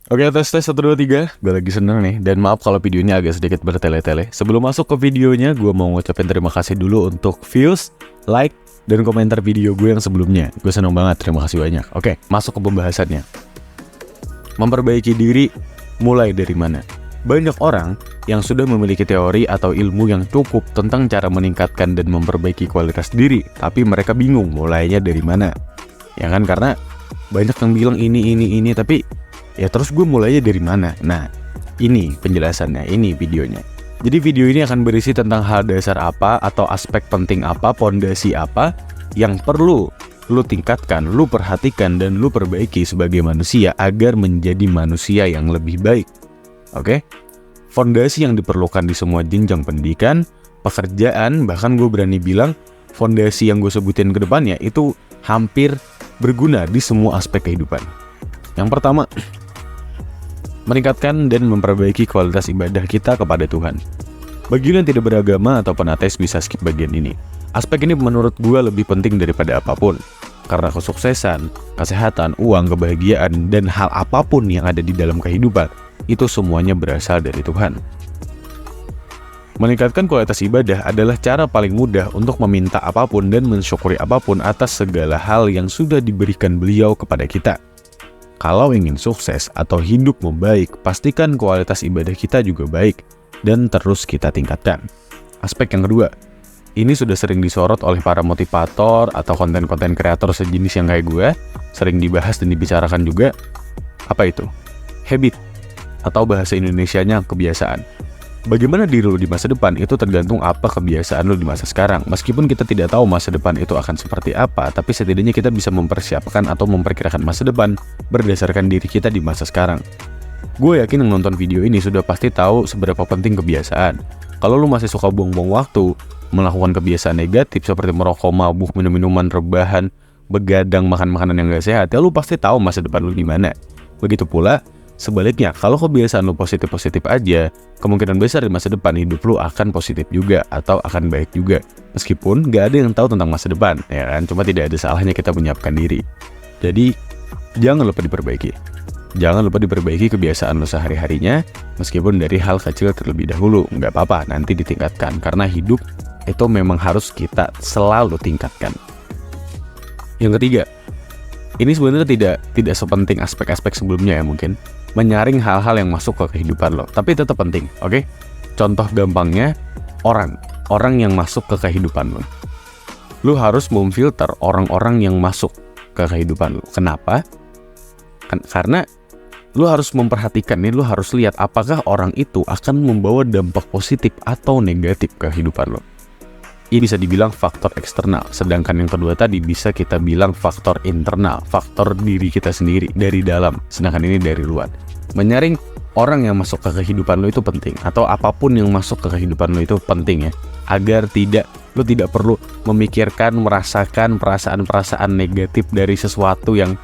Oke, tes 1, 2, 3. Gue lagi seneng nih. Dan maaf kalau videonya agak sedikit bertele-tele. Sebelum masuk ke videonya, gue mau ngucapin terima kasih dulu untuk views, like, dan komentar video gue yang sebelumnya. Gue seneng banget, terima kasih banyak. Oke, masuk ke pembahasannya. Memperbaiki diri mulai dari mana? Banyak orang yang sudah memiliki teori atau ilmu yang cukup tentang cara meningkatkan dan memperbaiki kualitas diri, tapi mereka bingung mulainya dari mana. Ya kan, karena banyak yang bilang ini, tapi ya terus gue mulainya dari mana? Nah, ini penjelasannya, ini videonya. Jadi video ini akan berisi tentang hal dasar apa atau aspek penting apa, pondasi apa yang perlu lu tingkatkan, lu perhatikan, dan lu perbaiki sebagai manusia agar menjadi manusia yang lebih baik. Oke? Fondasi yang diperlukan di semua jenjang pendidikan, pekerjaan, bahkan gue berani bilang fondasi yang gue sebutin ke depannya itu hampir berguna di semua aspek kehidupan. Yang pertama, meningkatkan dan memperbaiki kualitas ibadah kita kepada Tuhan. Bagi yang tidak beragama atau penates bisa skip bagian ini. Aspek ini menurut gue lebih penting daripada apapun. Karena kesuksesan, kesehatan, uang, kebahagiaan, dan hal apapun yang ada di dalam kehidupan, itu semuanya berasal dari Tuhan. Meningkatkan kualitas ibadah adalah cara paling mudah untuk meminta apapun dan mensyukuri apapun atas segala hal yang sudah diberikan Beliau kepada kita. Kalau ingin sukses atau hidup membaik, pastikan kualitas ibadah kita juga baik dan terus kita tingkatkan. Aspek yang kedua, ini sudah sering disorot oleh para motivator atau konten-konten kreator sejenis yang kayak gue, sering dibahas dan dibicarakan juga. Apa itu? Habit, atau bahasa Indonesianya kebiasaan. Bagaimana diri lo di masa depan itu tergantung apa kebiasaan lo di masa sekarang. Meskipun kita tidak tahu masa depan itu akan seperti apa, tapi setidaknya kita bisa mempersiapkan atau memperkirakan masa depan berdasarkan diri kita di masa sekarang. Gue yakin yang nonton video ini sudah pasti tahu seberapa penting kebiasaan. Kalau lo masih suka buang-buang waktu, melakukan kebiasaan negatif seperti merokok, mabuk, minum minuman rebahan, begadang, makan makanan yang gak sehat, ya lo pasti tahu masa depan lo gimana. Begitu pula sebaliknya, kalau kebiasaan lo positif-positif aja, kemungkinan besar di masa depan hidup lo akan positif juga atau akan baik juga. Meskipun gak ada yang tahu tentang masa depan, ya kan? Cuma tidak ada salahnya kita menyiapkan diri. Jadi, jangan lupa diperbaiki. Jangan lupa diperbaiki kebiasaan lo sehari-harinya, meskipun dari hal kecil terlebih dahulu. Nggak apa-apa, nanti ditingkatkan. Karena hidup itu memang harus kita selalu tingkatkan. Yang ketiga, ini sebenarnya tidak sepenting aspek-aspek sebelumnya ya mungkin. Menyaring hal-hal yang masuk ke kehidupan lo, tapi tetap penting, oke? Contoh gampangnya, orang yang masuk ke kehidupan lo. Lo harus memfilter orang-orang yang masuk ke kehidupan lo. Kenapa? Karena lo harus memperhatikan nih, lo harus lihat apakah orang itu akan membawa dampak positif atau negatif ke kehidupan lo. Ini bisa dibilang faktor eksternal, sedangkan yang kedua tadi bisa kita bilang faktor internal, faktor diri kita sendiri dari dalam, sedangkan ini dari luar. Menyaring orang yang masuk ke kehidupan lo itu penting, atau apapun yang masuk ke kehidupan lo itu penting ya, agar lo tidak perlu memikirkan, merasakan perasaan-perasaan negatif dari sesuatu yang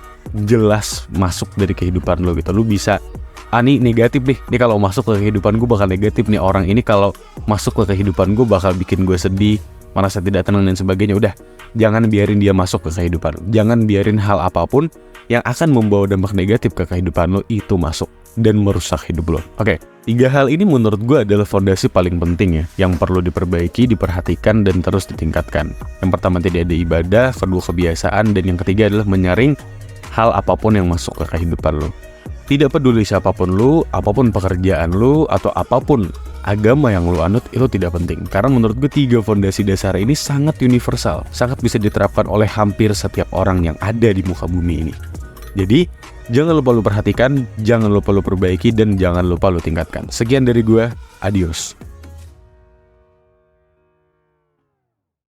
jelas masuk dari kehidupan lo gitu. Lo bisa, ini negatif nih, ini kalau masuk ke kehidupan gue bakal negatif nih, orang ini kalau masuk ke kehidupan gue bakal bikin gue sedih, merasa tidak tenang dan sebagainya. Udah, jangan biarin dia masuk ke kehidupan lo. Jangan biarin hal apapun yang akan membawa dampak negatif ke kehidupan lo itu masuk dan merusak hidup lo. Oke, 3 hal ini menurut gue adalah fondasi paling penting ya, yang perlu diperbaiki, diperhatikan, dan terus ditingkatkan. Yang pertama tidak ada ibadah, kedua kebiasaan, dan yang ketiga adalah menyaring hal apapun yang masuk ke kehidupan lo. Tidak peduli siapapun lo, apapun pekerjaan lo, atau apapun agama yang lo anut, itu tidak penting. Karena menurut gue 3 fondasi dasar ini sangat universal, sangat bisa diterapkan oleh hampir setiap orang yang ada di muka bumi ini. Jadi, jangan lupa lo perhatikan, jangan lupa lo perbaiki, dan jangan lupa lo tingkatkan. Sekian dari gue, adios.